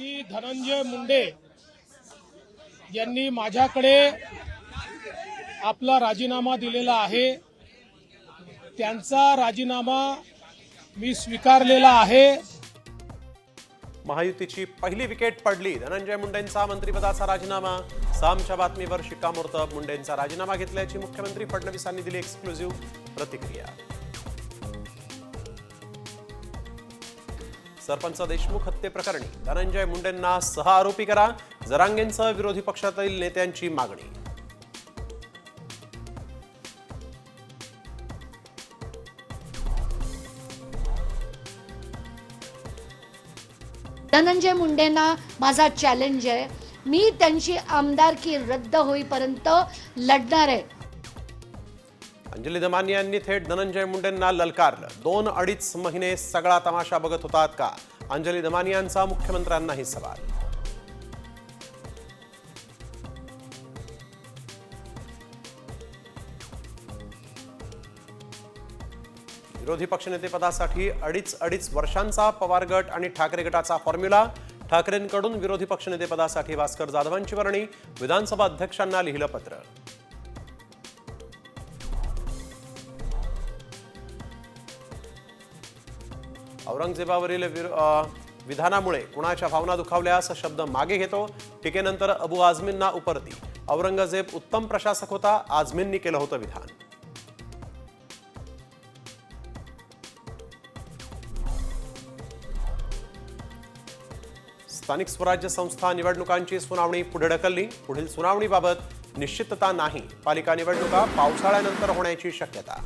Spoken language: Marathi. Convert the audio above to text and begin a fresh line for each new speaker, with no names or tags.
की धनंजय मुंडे यांनी माझ्याकडे आपला राजीनामा दिलेला आहे। त्यांचा राजीनामा मी स्वीकारलेला आहे।
महायुतीची पहिली विकेट पडली। धनंजय मुंडेंचा मंत्रिपदाचा राजीनामा। सामच्या बातमीवर शिक्कामोर्तब। मुंडेंचा राजीनामा घेतल्याची मुख्यमंत्री फडणवीसांनी दिली एक्सक्लुझिव्ह प्रतिक्रिया। सरपंच देशमुख हत्येप्रकरणी धनंजय मुंडेंना 6 आरोपी करा। जरांगेंसह विरोधी पक्षातील नेत्यांची मागणी।
धनंजय मुंडेंना माझा चॅलेंज आहे, मी त्यांची आमदारकी रद्द होईपर्यंत लढणार आहे।
अंजली दमानी यांनी थेट धनंजय मुंडेंना ललकारलं। 2-2.5 महिने सगळा तमाशा बघत होतात का? अंजली दमानी यांचा मुख्यमंत्र्यांनाही सवाल। विरोधी पक्षनेतेपदासाठी अडीच वर्षांचा पवार गट आणि ठाकरे गटाचा फॉर्म्युला। ठाकरेंकडून विरोधी पक्षनेतेपदासाठी भास्कर जाधवांची वर्णी। विधानसभा अध्यक्षांना लिहिलं पत्र। औरंगजेबावरील विधानामुळे कुणाच्या भावना दुखावल्यास शब्द मागे घेतो। टीकेनंतर अबू आझमींना उपरती। औरंगजेब उत्तम प्रशासक होता, आझमींनी केलं होतं विधान। स्थानिक स्वराज्य संस्था निवडणुकांची सुनावणी पुढे ढकलली। पुढील सुनावणीबाबत निश्चितता नाही। पालिका निवडणुका पावसाळ्यानंतर होण्याची शक्यता।